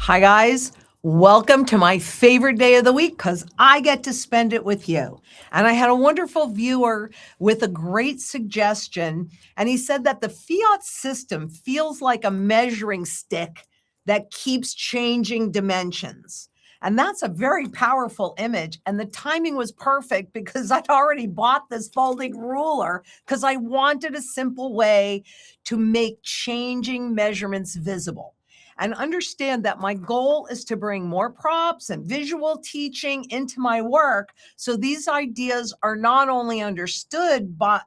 Hi, guys. Welcome to my favorite day of the week because I get to spend it with you. And I had a wonderful viewer with a great suggestion. And he said that the fiat system feels like a measuring stick that keeps changing dimensions. And that's a very powerful image. And the timing was perfect because I'd already bought this folding ruler because I wanted a simple way to make changing measurements visible. And understand that my goal is to bring more props and visual teaching into my work so these ideas are not only understood, but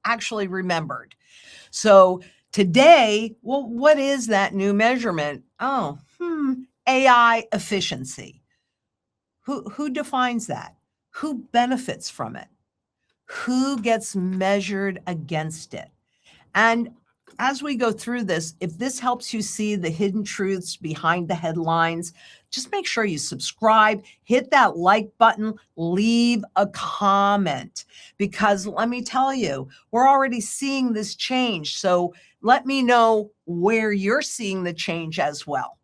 actually remembered. So today, well, what is that new measurement? AI efficiency. Who defines that? Who benefits from it? Who gets measured against it? And as we go through this, if this helps you see the hidden truths behind the headlines, just make sure you subscribe, hit that like button, leave a comment, because let me tell you, we're already seeing this change. So let me know where you're seeing the change as well.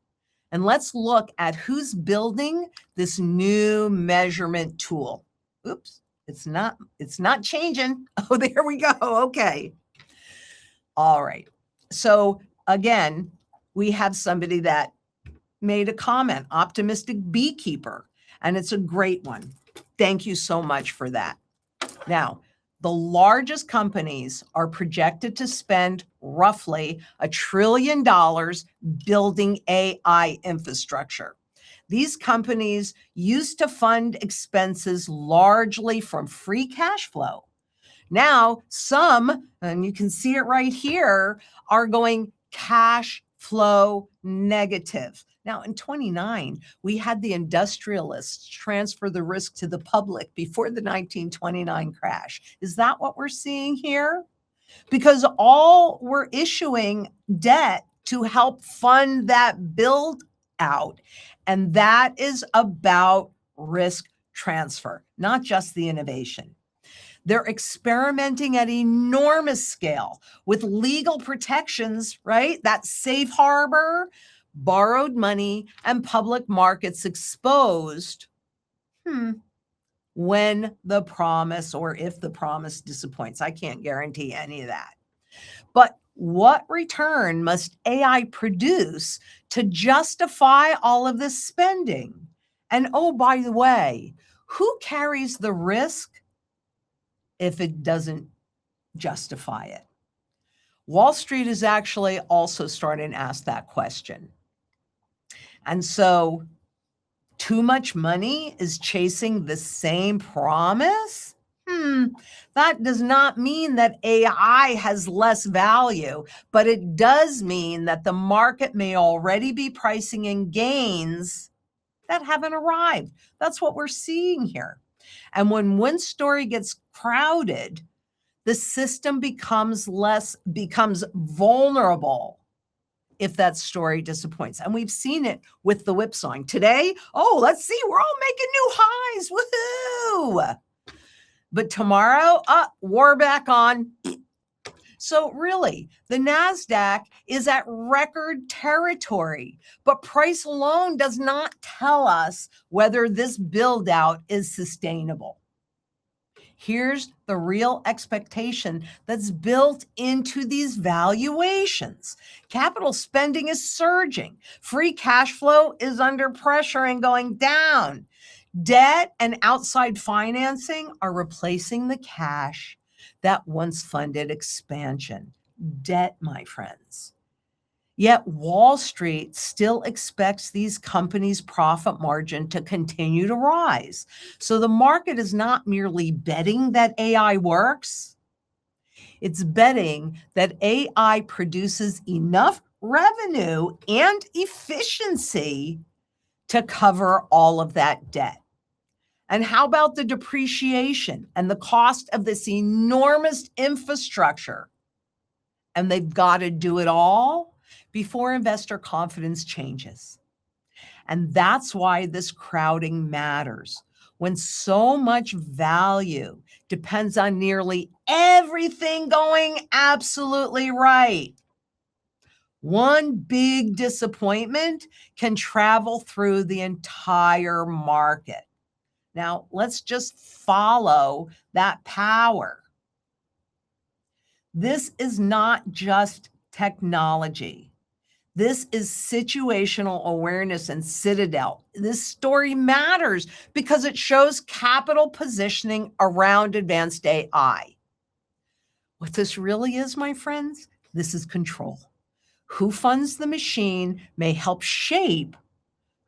And let's look at who's building this new measurement tool. Oops, it's not changing. Oh, there we go. Okay. All right. So again, we have somebody that made a comment, optimistic beekeeper, and it's a great one. Thank you so much for that. Now, the largest companies are projected to spend roughly $1 trillion building AI infrastructure. These companies used to fund expenses largely from free cash flow. Now, some, and you can see it right here, are going cash flow negative. Now, in 29, we had the industrialists transfer the risk to the public before the 1929 crash. Is that what we're seeing here? Because all we're issuing debt to help fund that build out. And that is about risk transfer, not just the innovation. They're experimenting at enormous scale with legal protections, right? That safe harbor, borrowed money, and public markets exposed when the promise or if the promise disappoints. I can't guarantee any of that. But what return must AI produce to justify all of this spending? And oh, by the way, who carries the risk if it doesn't justify it? Wall Street is actually also starting to ask that question. And so too much money is chasing the same promise? That does not mean that AI has less value, but it does mean that the market may already be pricing in gains that haven't arrived. That's what we're seeing here. And when one story gets crowded, the system becomes vulnerable if that story disappoints. And we've seen it with the whipsawing. Today, let's see, we're all making new highs. Woohoo! But tomorrow, war back on. So really, the NASDAQ is at record territory, but price alone does not tell us whether this build out is sustainable. Here's the real expectation that's built into these valuations. Capital spending is surging. Free cash flow is under pressure and going down. Debt and outside financing are replacing the cash that once funded expansion. Debt, my friends. Yet Wall Street still expects these companies' profit margin to continue to rise. So the market is not merely betting that AI works. It's betting that AI produces enough revenue and efficiency to cover all of that debt. And how about the depreciation and the cost of this enormous infrastructure? And they've got to do it all before investor confidence changes. And that's why this crowding matters. When so much value depends on nearly everything going absolutely right, One big disappointment can travel through the entire market. Now, let's just follow that power. This is not just technology. This is situational awareness and Citadel. This story matters because it shows capital positioning around advanced AI. What this really is, my friends, this is control. Who funds the machine may help shape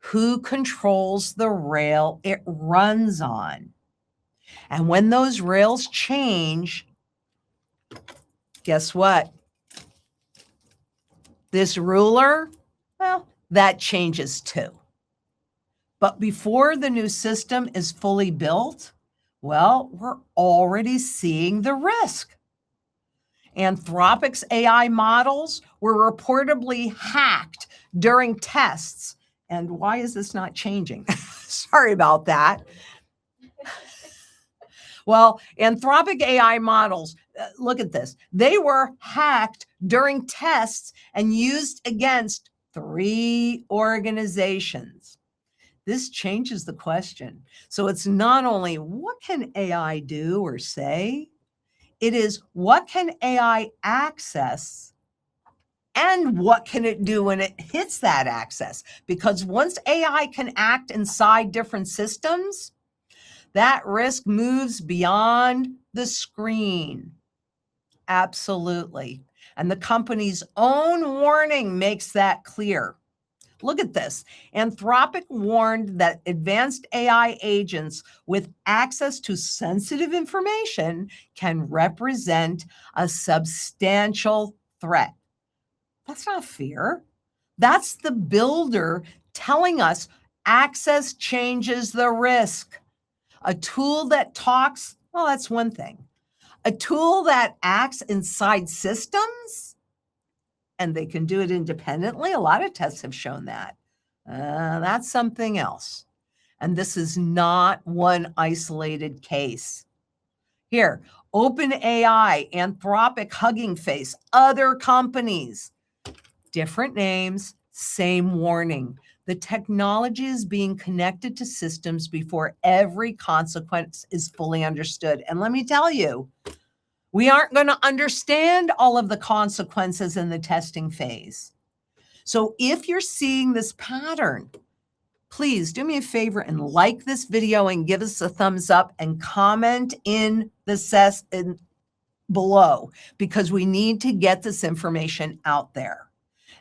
who controls the rail it runs on. And when those rails change, guess what? This ruler, well, that changes too. But before the new system is fully built, well, we're already seeing the risk. Anthropic's AI models were reportedly hacked during tests. And why is this not changing? Sorry about that. Well, Anthropic AI models, look at this. They were hacked during tests and used against 3 organizations. This changes the question. So it's not only what can AI do or say, it is what can AI access and what can it do when it hits that access? Because once AI can act inside different systems, that risk moves beyond the screen. Absolutely. And the company's own warning makes that clear. Look at this. Anthropic warned that advanced AI agents with access to sensitive information can represent a substantial threat. That's not fear. That's the builder telling us access changes the risk. A tool that talks, well, that's one thing. A tool that acts inside systems, and they can do it independently. A lot of tests have shown that. That's something else. And this is not one isolated case. Here, OpenAI, Anthropic, Hugging Face, other companies, different names, same warning. The technology is being connected to systems before every consequence is fully understood. And let me tell you, we aren't going to understand all of the consequences in the testing phase. So if you're seeing this pattern, please do me a favor and like this video and give us a thumbs up and comment in the below, because we need to get this information out there.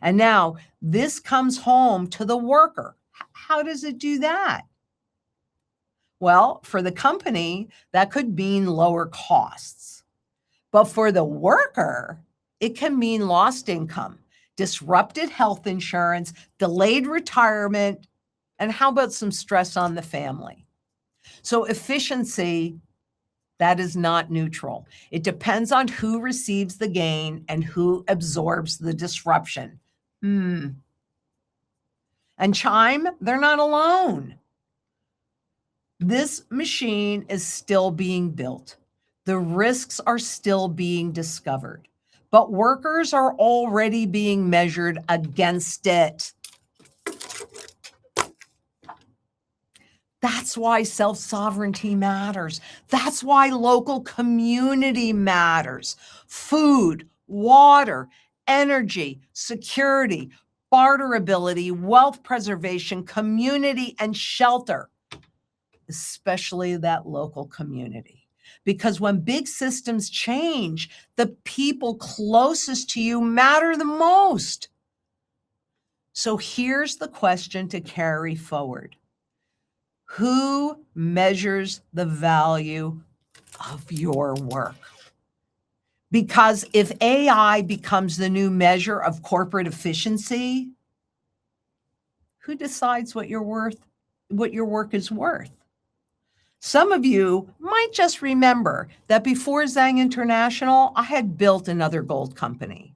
And now this comes home to the worker. How does it do that? Well, for the company, that could mean lower costs. But for the worker, it can mean lost income, disrupted health insurance, delayed retirement, and how about some stress on the family? So efficiency, that is not neutral. It depends on who receives the gain and who absorbs the disruption. And Chime, they're not alone. This machine is still being built. The risks are still being discovered, but workers are already being measured against it. That's why self-sovereignty matters. That's why local community matters. Food, water, energy, security, barterability, wealth preservation, community, and shelter, especially that local community. Because when big systems change, the people closest to you matter the most. So here's the question to carry forward. Who measures the value of your work? Because if AI becomes the new measure of corporate efficiency, who decides what your work is worth? Some of you might just remember that before Zang International, I had built another gold company.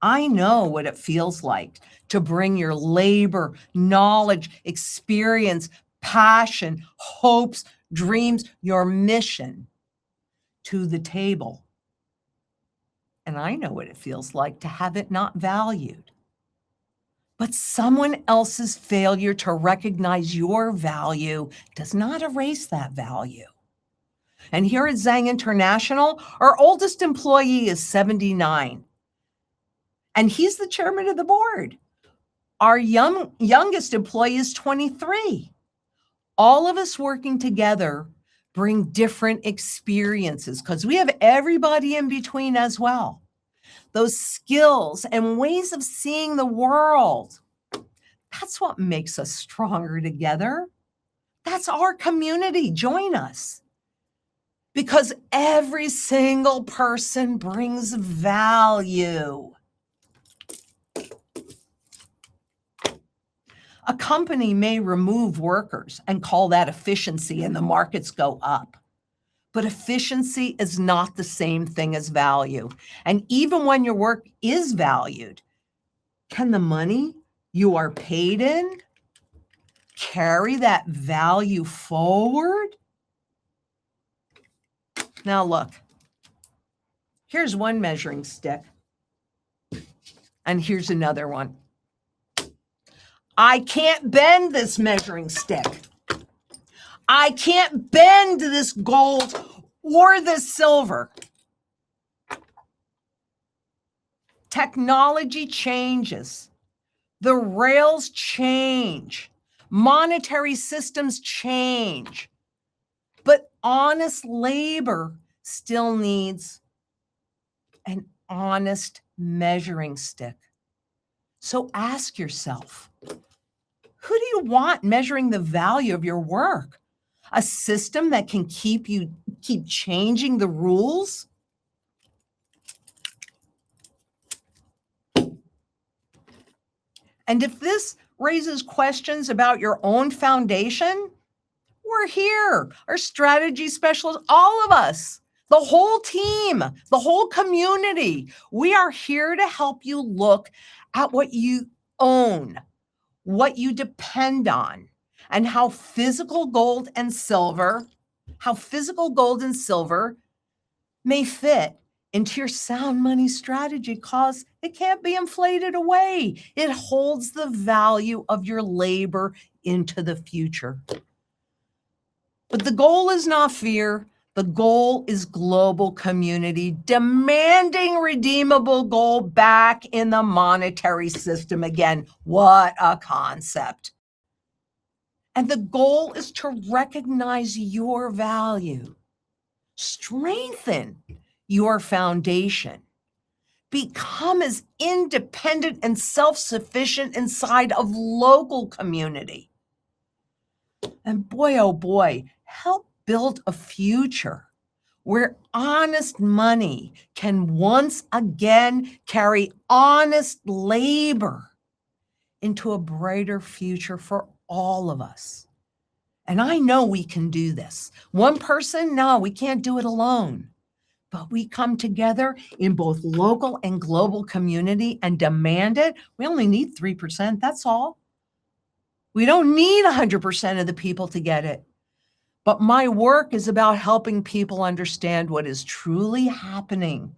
I know what it feels like to bring your labor, knowledge, experience, passion, hopes, dreams, your mission to the table. And I know what it feels like to have it not valued. But someone else's failure to recognize your value does not erase that value. And here at Zang International, our oldest employee is 79, and he's the chairman of the board. Our youngest employee is 23. All of us working together bring different experiences because we have everybody in between as well. Those skills and ways of seeing the world, that's what makes us stronger together. That's our community. Join us. Because every single person brings value. A company may remove workers and call that efficiency, and the markets go up. But efficiency is not the same thing as value. And even when your work is valued, can the money you are paid in carry that value forward? Now look, here's one measuring stick, and here's another one. I can't bend this measuring stick. I can't bend this gold or this silver. Technology changes. The rails change. Monetary systems change. But honest labor still needs an honest measuring stick. So ask yourself, who do you want measuring the value of your work? A system that can keep changing the rules? And if this raises questions about your own foundation, we're here. Our strategy specialists, all of us, the whole team, the whole community. We are here to help you look at what you own, what you depend on, and how physical gold and silver may fit into your sound money strategy, because it can't be inflated away. It holds the value of your labor into the future. But the goal is not fear. The goal is global community demanding redeemable gold back in the monetary system again. What a concept. And the goal is to recognize your value, strengthen your foundation, become as independent and self-sufficient inside of local community. And boy, oh boy, help build a future where honest money can once again carry honest labor into a brighter future for all of us. And I know we can do this. One person, no, we can't do it alone. But we come together in both local and global community and demand it. We only need 3%, that's all. We don't need 100% of the people to get it. But my work is about helping people understand what is truly happening,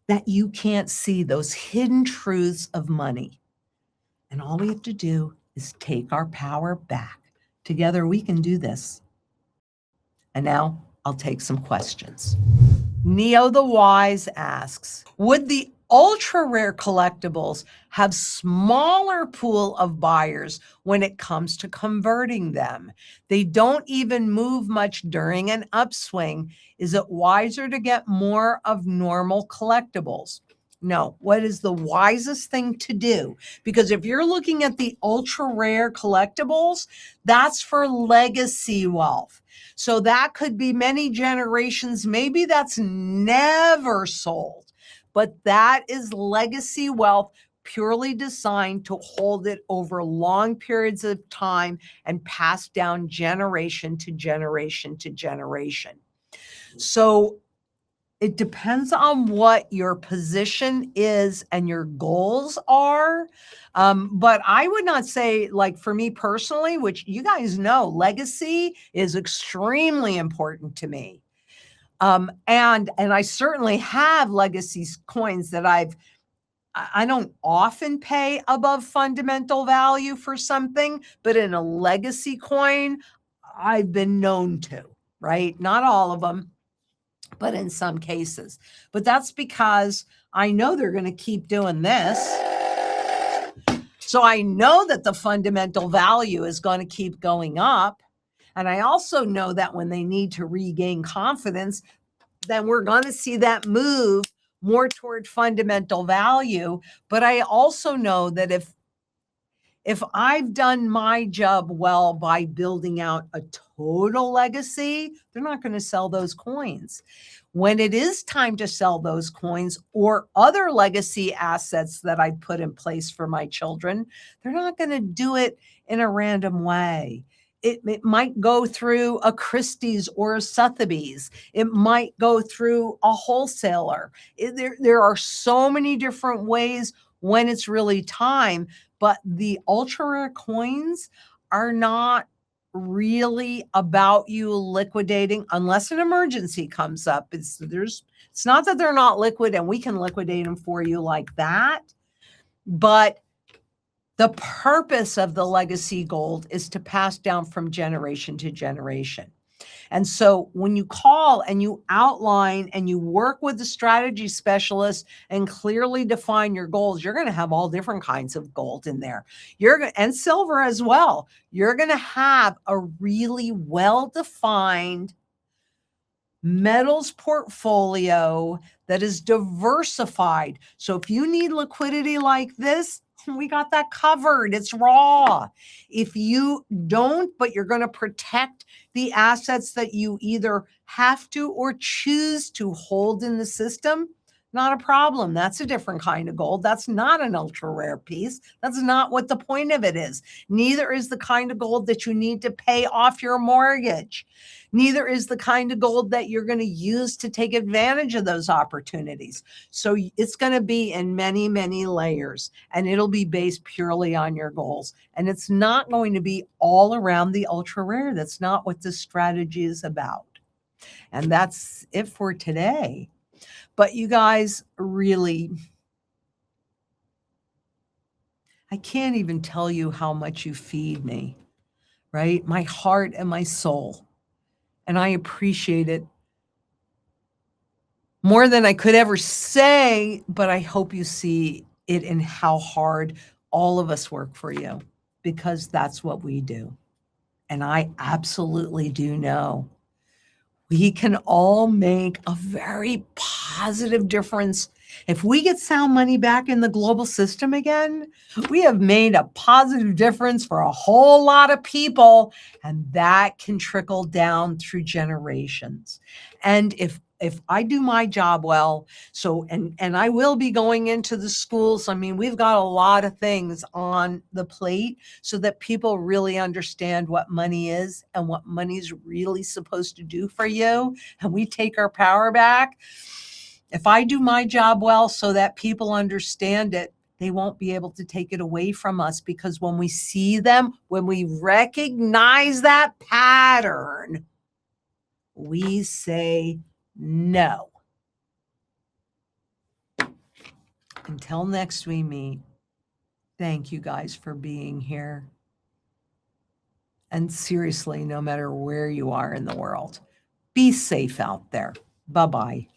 that you can't see, those hidden truths of money. And all we have to do is take our power back. Together we can do this. And now I'll take some questions. Neo the Wise asks, would the ultra rare collectibles have smaller pool of buyers when it comes to converting them? They don't even move much during an upswing. Is it wiser to get more of normal collectibles? No. What is the wisest thing to do? Because if you're looking at the ultra rare collectibles, that's for legacy wealth. So that could be many generations. Maybe that's never sold, but that is legacy wealth purely designed to hold it over long periods of time and pass down generation to generation to generation. So it depends on what your position is and your goals are. But I would not say, like for me personally, which you guys know, legacy is extremely important to me. And I certainly have legacy coins that I don't often pay above fundamental value for something, but in a legacy coin, I've been known to, right? Not all of them, but in some cases. But that's because I know they're going to keep doing this. So I know that the fundamental value is going to keep going up. And I also know that when they need to regain confidence, then we're going to see that move more toward fundamental value. But I also know that if I've done my job well by building out a total legacy, they're not going to sell those coins. When it is time to sell those coins or other legacy assets that I put in place for my children, they're not going to do it in a random way. It might go through a Christie's or a Sotheby's. It might go through a wholesaler. There are so many different ways when it's really time, but the ultra rare coins are not really about you liquidating unless an emergency comes up. It's not that they're not liquid and we can liquidate them for you like that, but the purpose of the legacy gold is to pass down from generation to generation. And so when you call and you outline and you work with the strategy specialist and clearly define your goals, you're going to have all different kinds of gold in there. And silver as well. You're going to have a really well-defined metals portfolio that is diversified. So if you need liquidity like this, we got that covered. It's raw. If you don't, but you're going to protect the assets that you either have to or choose to hold in the system, not a problem. That's a different kind of gold. That's not an ultra rare piece. That's not what the point of it is. Neither is the kind of gold that you need to pay off your mortgage. Neither is the kind of gold that you're going to use to take advantage of those opportunities. So it's going to be in many, many layers, and it'll be based purely on your goals. And it's not going to be all around the ultra rare. That's not what this strategy is about. And that's it for today. But you guys, really, I can't even tell you how much you feed me, right? My heart and my soul. And I appreciate it more than I could ever say, but I hope you see it in how hard all of us work for you, because that's what we do. And I absolutely do know we can all make a very positive difference. If we get sound money back in the global system again, we have made a positive difference for a whole lot of people, and that can trickle down through generations. And if I do my job well, and I will be going into the schools. I mean, we've got a lot of things on the plate so that people really understand what money is and what money's really supposed to do for you. And we take our power back. If I do my job well so that people understand it, they won't be able to take it away from us, because when we see them, when we recognize that pattern, we say no. Until next we meet, thank you guys for being here. And seriously, no matter where you are in the world, be safe out there. Bye-bye.